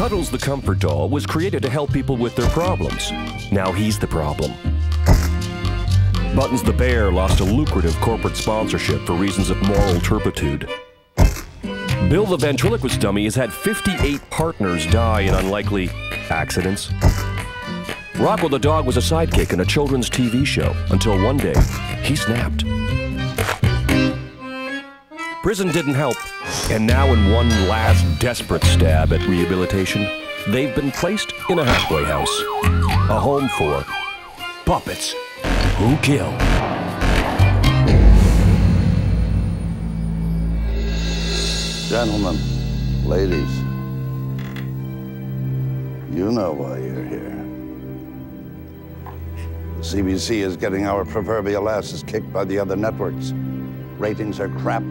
Cuddles the Comfort Doll was created to help people with their problems. Now he's the problem. Buttons the Bear lost a lucrative corporate sponsorship for reasons of moral turpitude. Bill the Ventriloquist Dummy has had 58 partners die in unlikely accidents. Rocco the Dog was a sidekick in a children's TV show until one day he snapped. Prison didn't help, and now in one last desperate stab at rehabilitation, they've been placed in a halfway house, a home for puppets who kill. Gentlemen, ladies, you know why you're here. The CBC is getting our proverbial asses kicked by the other networks. Ratings are crap.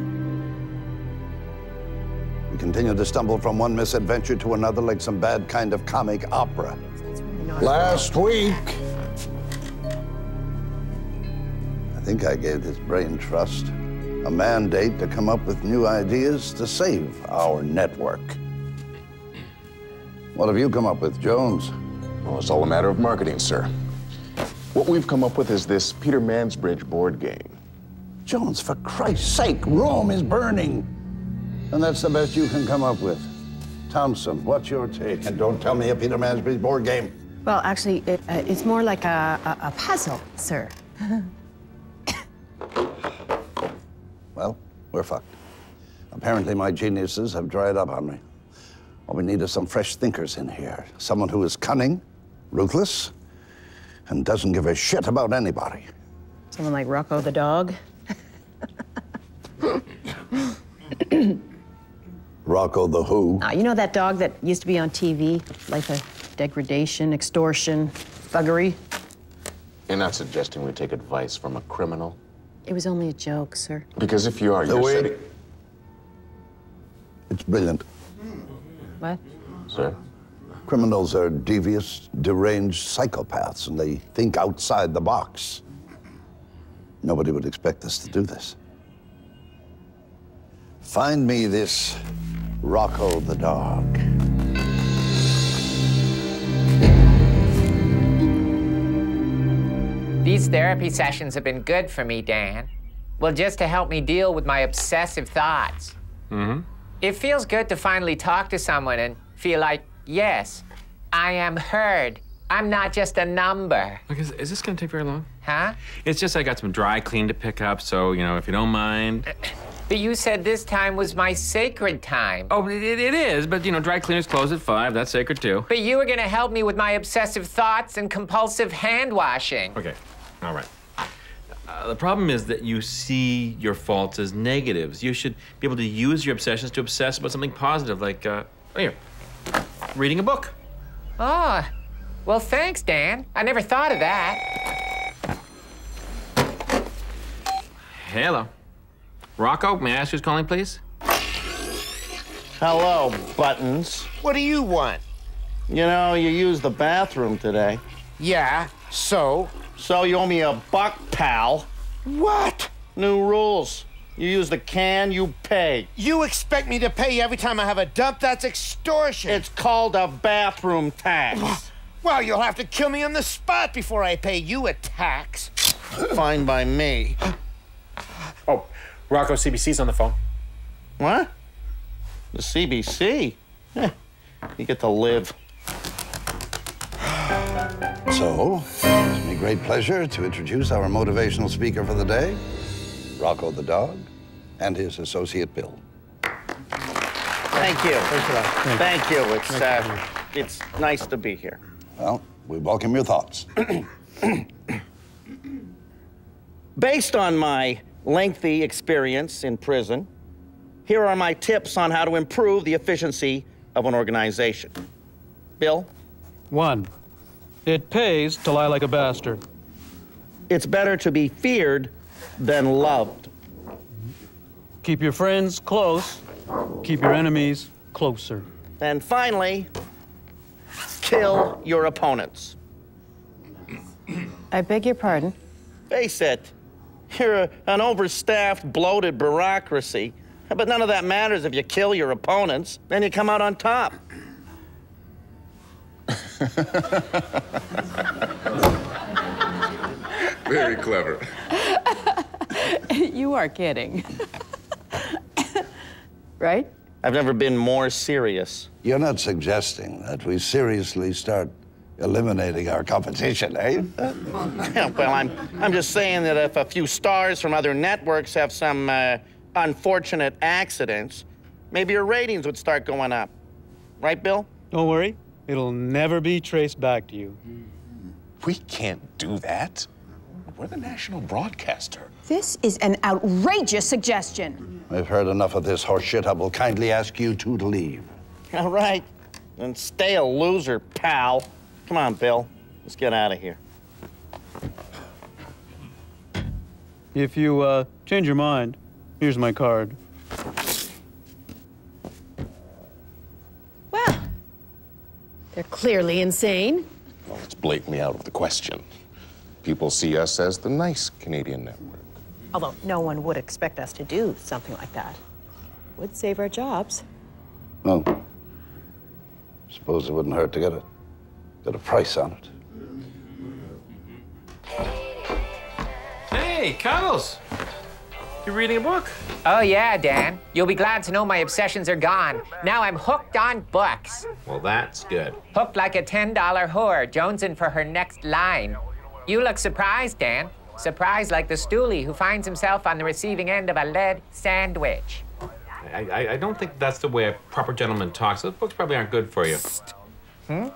We continue to stumble from one misadventure to another like some bad kind of comic opera. Last week, I think I gave this brain trust a mandate to come up with new ideas to save our network. What have you come up with, Jones? well, it's all a matter of marketing, sir. What we've come up with is this Peter Mansbridge board game. Jones, for Christ's sake, Rome is burning. And that's the best you can come up with. Thompson, what's your take? And don't tell me a Peter Mansbridge board game. Well, actually, it's more like a puzzle, sir. Well, we're fucked. Apparently, my geniuses have dried up on me. What we need is some fresh thinkers in here. Someone who is cunning, ruthless, and doesn't give a shit about anybody. Someone like Rocco the dog? Rocco the who? You know that dog that used to be on TV? Life of degradation, extortion, thuggery? You're not suggesting we take advice from a criminal? It was only a joke, sir. Because if you are, you're setting... It's brilliant. What? Sir? Criminals are devious, deranged psychopaths, and they think outside the box. Nobody would expect us to do this. Find me this Rocco the dog. These therapy sessions have been good for me, Dan. Well, just to help me deal with my obsessive thoughts. Mm-hmm. It feels good to finally talk to someone and feel like, yes, I am heard. I'm not just a number. Look, is this gonna take very long? Huh? It's just I got some dry clean to pick up, so, you know, if you don't mind. But you said this time was my sacred time. Oh, it is, but, you know, dry cleaners close at 5. That's sacred, too. But you were gonna help me with my obsessive thoughts and compulsive hand washing. Okay, all right. The problem is that you see your faults as negatives. You should be able to use your obsessions to obsess about something positive, like, here, reading a book. Oh, well, thanks, Dan. I never thought of that. Hello. Rocco, may I ask who's calling, please? Hello, Buttons. What do you want? You know, you used the bathroom today. Yeah, so? So you owe me $1, pal. What? New rules. You use the can, you pay. You expect me to pay every time I have a dump? That's extortion. It's called a bathroom tax. Well, you'll have to kill me on the spot before I pay you a tax. Fine by me. Oh, Rocco, CBC's on the phone. What? The CBC? You get to live. So, it's my great pleasure to introduce our motivational speaker for the day, Rocco the dog, and his associate, Bill. Thank you. Thank you. It's nice to be here. Well, we welcome your thoughts. Based on my lengthy experience in prison, here are my tips on how to improve the efficiency of an organization. Bill? 1, it pays to lie like a bastard. It's better to be feared than loved. Keep your friends close, keep your enemies closer. And finally, kill your opponents. I beg your pardon? Face it, you're an overstaffed, bloated bureaucracy. But none of that matters if you kill your opponents, then you come out on top. Very clever. You are kidding. Right? I've never been more serious. You're not suggesting that we seriously start eliminating our competition, eh? Yeah, well, I'm just saying that if a few stars from other networks have some unfortunate accidents, maybe your ratings would start going up. Right, Bill? Don't worry. It'll never be traced back to you. We can't do that. We're the national broadcaster. This is an outrageous suggestion. We've heard enough of this horse shit. I will kindly ask you two to leave. All right. Then stay a loser, pal. Come on, Bill. Let's get out of here. If you change your mind, here's my card. Well, they're clearly insane. Well, it's blatantly out of the question. People see us as the nice Canadian network. Although no one would expect us to do something like that. Would save our jobs. No. Suppose it wouldn't hurt to get a price on it. Hey, Cuddles. You're reading a book. Oh, yeah, Dan. You'll be glad to know my obsessions are gone. Now I'm hooked on books. Well, that's good. Hooked like a $10 whore, jonesing for her next line. You look surprised, Dan. Surprised like the stoolie who finds himself on the receiving end of a lead sandwich. I don't think that's the way a proper gentleman talks. Those books probably aren't good for you. Hmm?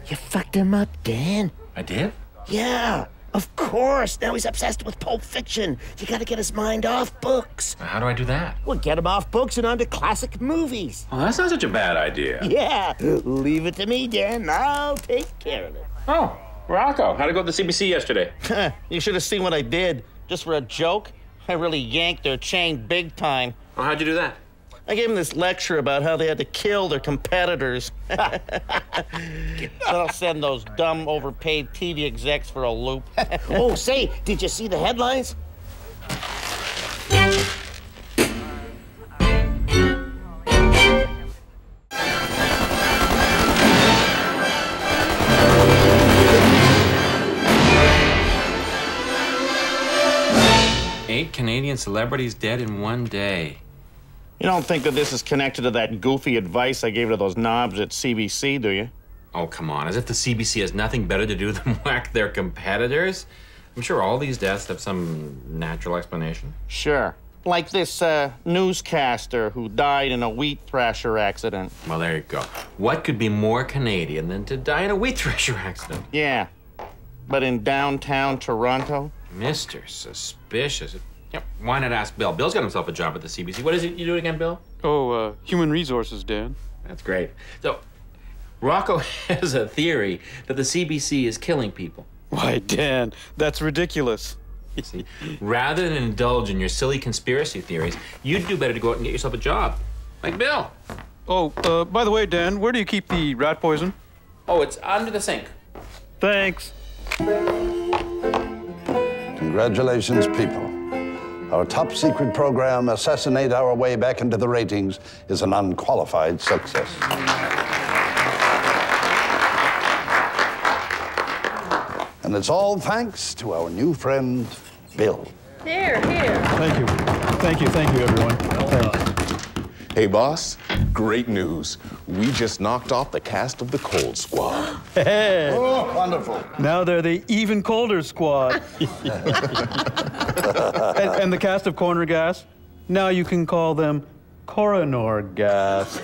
You fucked him up, Dan. I did? Yeah, of course. Now he's obsessed with Pulp Fiction. You gotta get his mind off books. How do I do that? Well, get him off books and onto classic movies. Well, that's not such a bad idea. Yeah, leave it to me, Dan. I'll take care of it. Oh, Rocco, how'd it go at the CBC yesterday? You should have seen what I did. Just for a joke, I really yanked their chain big time. Oh, how'd you do that? I gave them this lecture about how they had to kill their competitors. That'll send those dumb, overpaid TV execs for a loop. Oh, say, did you see the headlines? Eight Canadian celebrities dead in one day. You don't think that this is connected to that goofy advice I gave to those knobs at CBC, do you? Oh, come on. As if the CBC has nothing better to do than whack their competitors. I'm sure all these deaths have some natural explanation. Sure. Like this newscaster who died in a wheat thresher accident. Well, there you go. What could be more Canadian than to die in a wheat thresher accident? Yeah. But in downtown Toronto? Mr. Suspicious. Yep. Why not ask Bill? Bill's got himself a job at the CBC. What is it you do again, Bill? Oh, human resources, Dan. That's great. So, Rocco has a theory that the CBC is killing people. Why, Dan, that's ridiculous. See, rather than indulge in your silly conspiracy theories, you'd do better to go out and get yourself a job. Like Bill. Oh, by the way, Dan, where do you keep the rat poison? Oh, it's under the sink. Thanks. Congratulations, people. Our top secret program, Assassinate Our Way Back into the Ratings, is an unqualified success. And it's all thanks to our new friend, Bill. Here. Thank you. Thank you, everyone. Thanks. Hey, boss, great news. We just knocked off the cast of the Cold Squad. Hey. Oh, wonderful. Now they're the even colder squad. and the cast of Corner Gas, now you can call them Coronor Gas.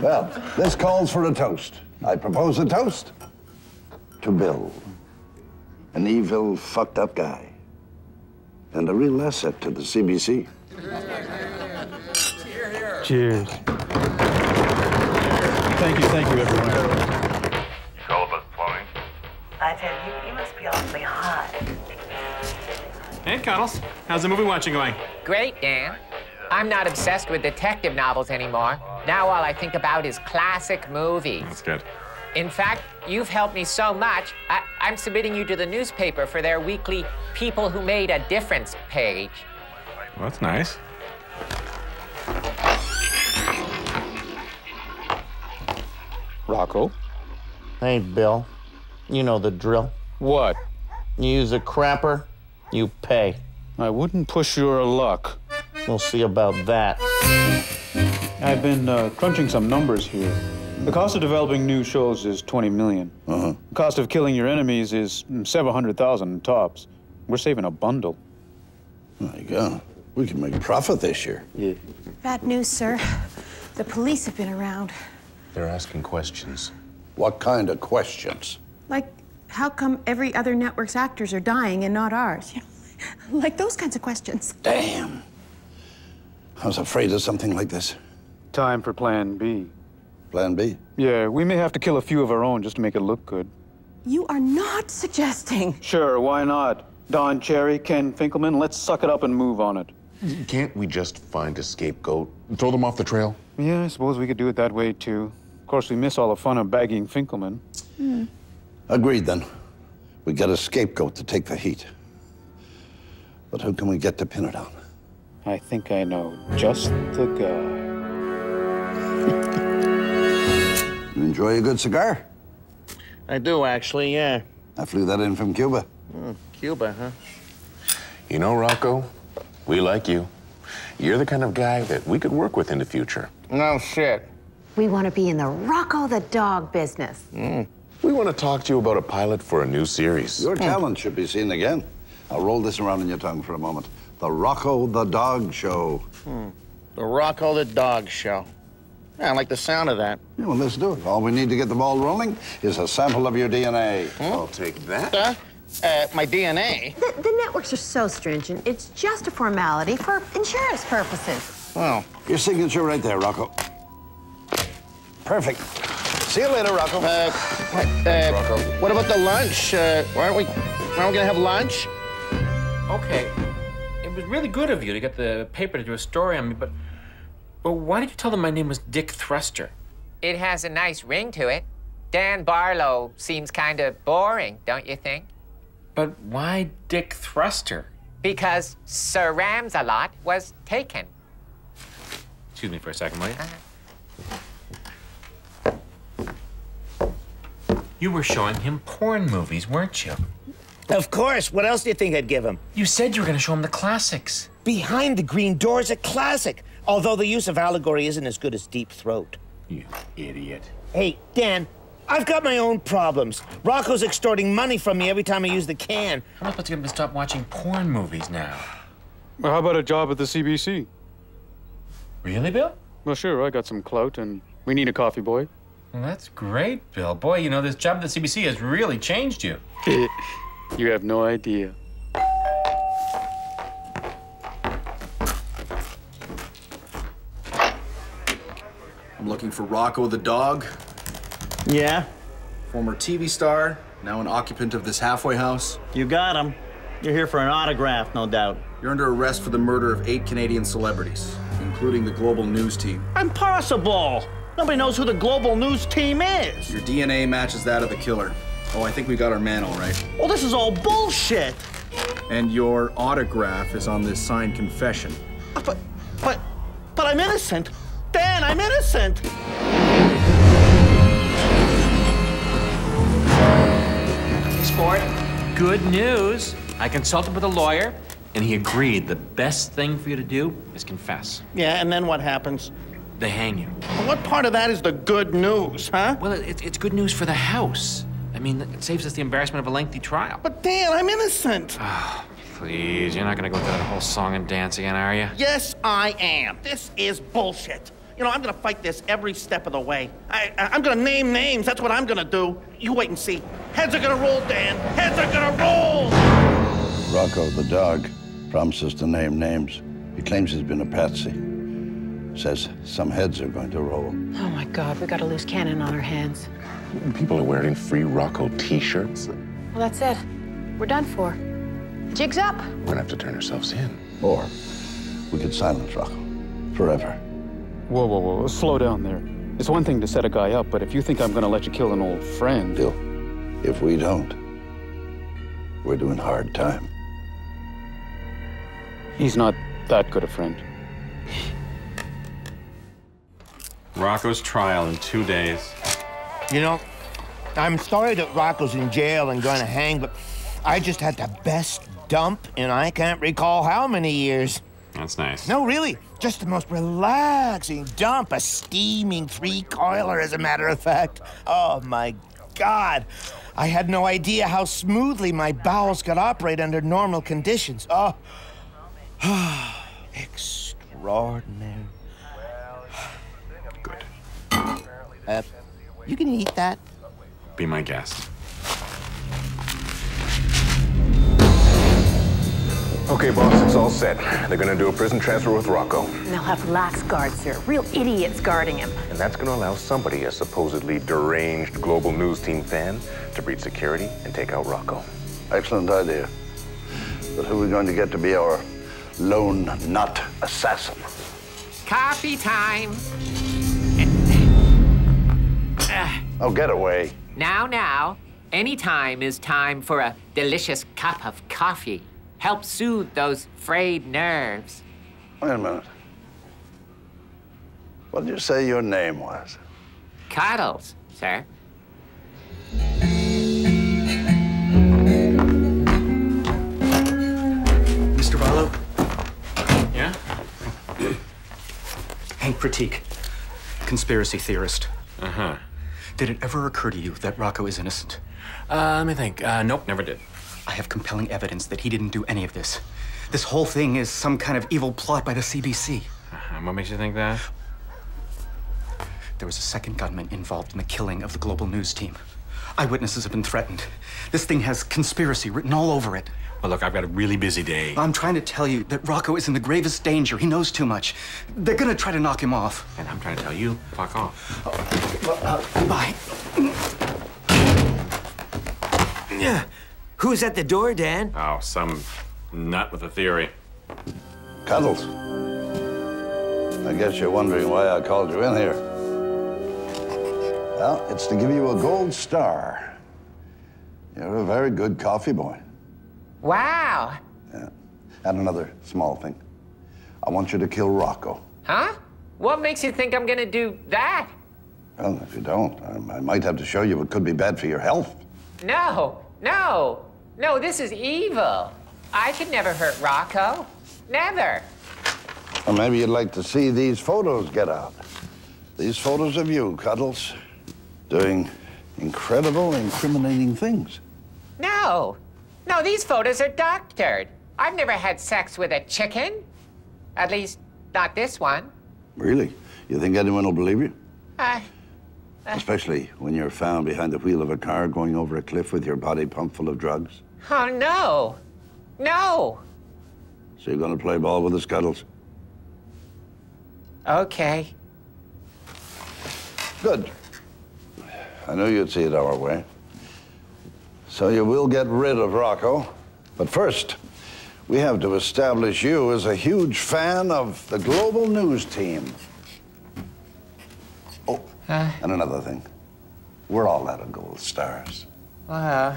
Well, this calls for a toast. I propose a toast to Bill, an evil, fucked up guy, and a real asset to the CBC. Cheers. Thank you, everyone. Sullivan's Plumbing. I tell you, you must be awfully hot. Hey, Cuddles. How's the movie watching going? Great, Dan. I'm not obsessed with detective novels anymore. Now all I think about is classic movies. That's good. In fact, you've helped me so much, I'm submitting you to the newspaper for their weekly People Who Made a Difference page. Well, that's nice. Rocco? Hey, Bill. You know the drill. What? You use a crapper, you pay. I wouldn't push your luck. We'll see about that. I've been crunching some numbers here. The cost of developing new shows is $20 million. The cost of killing your enemies is several $100,000 tops. We're saving a bundle. There you go. We can make a profit this year. Yeah. Bad news, sir. The police have been around. They're asking questions. What kind of questions? Like, how come every other network's actors are dying and not ours? You know, like those kinds of questions. Damn. I was afraid of something like this. Time for Plan B. Plan B? Yeah, we may have to kill a few of our own just to make it look good. You are not suggesting. Sure, why not? Don Cherry, Ken Finkelman, let's suck it up and move on it. Can't we just find a scapegoat and throw them off the trail? Yeah, I suppose we could do it that way, too. Of course, we miss all the fun of bagging Finkelman. Agreed, then. We get a scapegoat to take the heat. But who can we get to pin it on? I think I know just the guy. You enjoy a good cigar? I do, actually, yeah. I flew that in from Cuba. Cuba, huh? You know, Rocco, we like you. You're the kind of guy that we could work with in the future. No shit. We want to be in the Rocco the dog business. We want to talk to you about a pilot for a new series. Your talent should be seen again. I'll roll this around in your tongue for a moment. The Rocco the Dog Show. The Rocco the Dog Show. Yeah, I like the sound of that. Yeah, well, let's do it. All we need to get the ball rolling is a sample of your DNA. I'll take that. My DNA? The networks are so stringent. It's just a formality for insurance purposes. Well, your signature right there, Rocco. Perfect. See you later, Rocco. Rocco. What about the lunch? Aren't we gonna have lunch? Okay, it was really good of you to get the paper to do a story on me, but why did you tell them my name was Dick Thruster? It has a nice ring to it. Dan Barlow seems kind of boring, don't you think? But why Dick Thruster? Because Sir Rams-a-Lot was taken. Excuse me for a second, will you? You were showing him porn movies, weren't you? Of course. What else do you think I'd give him? You said you were going to show him the classics. Behind the Green Door is a classic, although the use of allegory isn't as good as Deep Throat. You idiot. Hey, Dan, I've got my own problems. Rocco's extorting money from me every time I use the can. How am I supposed to get him to stop watching porn movies now? Well, how about a job at the CBC? Really, Bill? Well, sure, I got some clout, and we need a coffee boy. Well, that's great, Bill. Boy, you know, this job at the CBC has really changed you. You have no idea. I'm looking for Rocco the dog. Yeah? Former TV star, now an occupant of this halfway house. You got him. You're here for an autograph, no doubt. You're under arrest for the murder of 8 Canadian celebrities, including the Global News team. Impossible! Nobody knows who the Global News team is. Your DNA matches that of the killer. Oh, I think we got our man all right. Well, this is all bullshit. And your autograph is on this signed confession. But I'm innocent. Dan, I'm innocent. Sport, good news. I consulted with a lawyer, and he agreed the best thing for you to do is confess. Yeah, and then what happens? They hang you. What part of that is the good news, huh? Well, it's good news for the house. I mean, it saves us the embarrassment of a lengthy trial. But Dan, I'm innocent. Oh, please, you're not gonna go through that whole song and dance again, are you? Yes, I am. This is bullshit. You know, I'm gonna fight this every step of the way. I'm gonna name names. That's what I'm gonna do. You wait and see. Heads are gonna roll, Dan. Heads are gonna roll! Rocco the dog promises to name names. He claims he's been a patsy. Says some heads are going to roll. Oh, my God, we got a loose cannon on our hands. People are wearing free Rocco t-shirts. Well, that's it. We're done for. Jig's up. We're gonna have to turn ourselves in. Or we could silence Rocco forever. Whoa, whoa, whoa, slow down there. It's one thing to set a guy up, but if you think I'm gonna let you kill an old friend... Bill, if we don't, we're doing hard time. He's not that good a friend. Rocco's trial in 2 days. You know, I'm sorry that Rocco's in jail and going to hang, but I just had the best dump in I can't recall how many years. That's nice. No, really. Just the most relaxing dump. A steaming three-coiler, as a matter of fact. Oh, my God. I had no idea how smoothly my bowels could operate under normal conditions. Oh, extraordinary. Good. You can eat that. Be my guest. Okay, boss, it's all set. They're gonna do a prison transfer with Rocco. And they'll have lax guards, sir. Real idiots guarding him. And that's gonna allow somebody, a supposedly deranged Global News Team fan, to breach security and take out Rocco. Excellent idea. But who are we going to get to be our lone nut assassin? Coffee time. Oh, get away. Now, any time is time for a delicious cup of coffee. Help soothe those frayed nerves. Wait a minute. What did you say your name was? Cuddles, sir. Mr. Barlow? Yeah? Hank Pratik, conspiracy theorist. Uh-huh. Did it ever occur to you that Rocco is innocent? Let me think. Nope, never did. I have compelling evidence that he didn't do any of this. This whole thing is some kind of evil plot by the CBC. What makes you think that? There was a second gunman involved in the killing of the Global News Team. Eyewitnesses have been threatened. This thing has conspiracy written all over it. Well, look, I've got a really busy day. I'm trying to tell you that Rocco is in the gravest danger. He knows too much. They're gonna try to knock him off. And I'm trying to tell you, fuck off. Bye. Yeah. Who's at the door, Dan? Oh, some nut with a theory. Cuddles. I guess you're wondering why I called you in here. Well, it's to give you a gold star. You're a very good coffee boy. Wow. Yeah. And another small thing. I want you to kill Rocco. Huh? What makes you think I'm gonna do that? Well, if you don't, I might have to show you it could be bad for your health. No, this is evil. I could never hurt Rocco. Never. Or maybe you'd like to see these photos get out. These photos of you, Cuddles, doing incredible, incriminating things. No, these photos are doctored. I've never had sex with a chicken. At least, not this one. Really? You think anyone will believe you? Especially when you're found behind the wheel of a car going over a cliff with your body pumped full of drugs. Oh, no. So you're gonna play ball with us, Cuddles? Okay. Good. I knew you'd see it our way. So you will get rid of Rocco. But first, we have to establish you as a huge fan of the Global News Team. Oh, and another thing. We're all out of gold stars. Wow.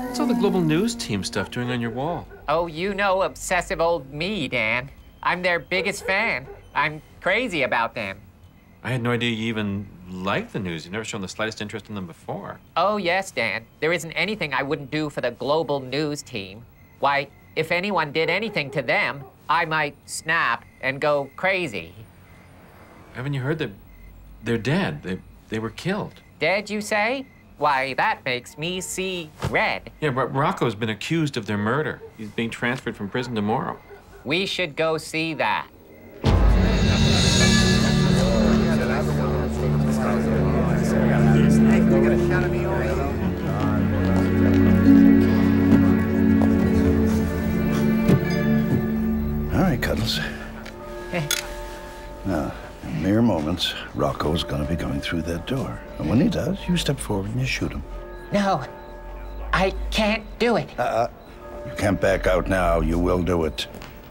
What's all the Global News Team stuff doing on your wall? Oh, you know obsessive old me, Dan. I'm their biggest fan. I'm crazy about them. I had no idea you even liked the news. You've never shown the slightest interest in them before. Oh, yes, Dan. There isn't anything I wouldn't do for the Global News Team. Why, if anyone did anything to them, I might snap and go crazy. Haven't you heard that they're dead? They were killed. Dead, you say? Why, that makes me see red. Yeah, but Rocco's been accused of their murder. He's being transferred from prison tomorrow. We should go see that. All right, Cuddles. Now, in mere moments, Rocco's gonna be going through that door. And when he does, you step forward and you shoot him. No, I can't do it. You can't back out now. You will do it.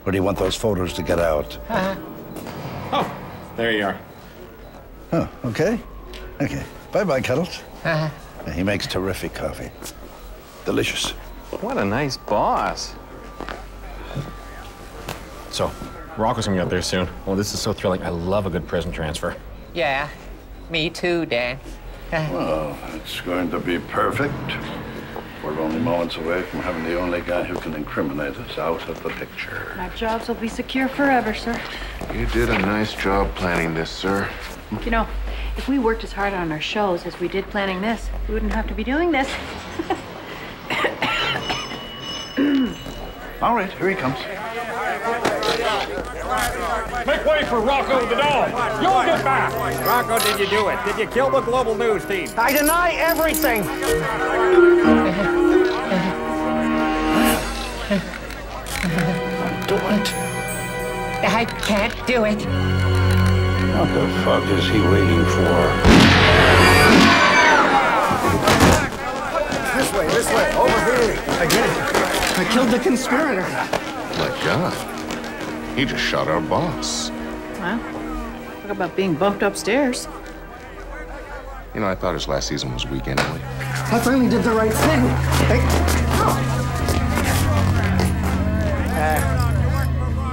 Or do you want those photos to get out? Oh, there you are. Oh, okay. Okay. Bye-bye, Cuddles. He makes terrific coffee. Delicious. What a nice boss. So, Rocco's gonna be out there soon. Oh, this is so thrilling. I love a good prison transfer. Yeah, me too, Dan. Well, it's going to be perfect. We're only moments away from having the only guy who can incriminate us out of the picture. Our jobs will be secure forever, sir. You did a nice job planning this, sir. You know, if we worked as hard on our shows as we did planning this, we wouldn't have to be doing this. All right, here he comes. Make way for Rocco the dog. You'll get back. Rocco, did you do it? Did you kill the global news team? I deny everything. Do it. I can't do it. What the fuck is he waiting for? This way, over here. I did it. I killed the conspirator. My God. He just shot our boss. Well, talk about being bumped upstairs. You know, I thought his last season was weak anyway. I finally did the right thing. Hey.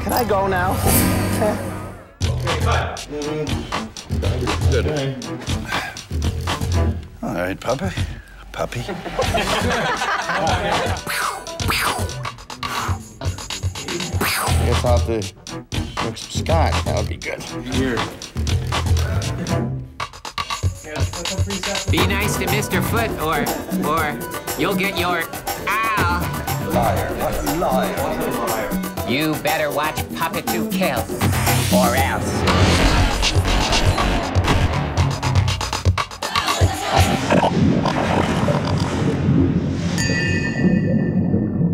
Can I go now? Good. All right, Puppy. Puppy. If I'll drink some scotch, that would be good. Here. Be nice to Mr. Foot, or you'll get your ow. Liar. What a liar. You better watch Puppet 2 kill, or else.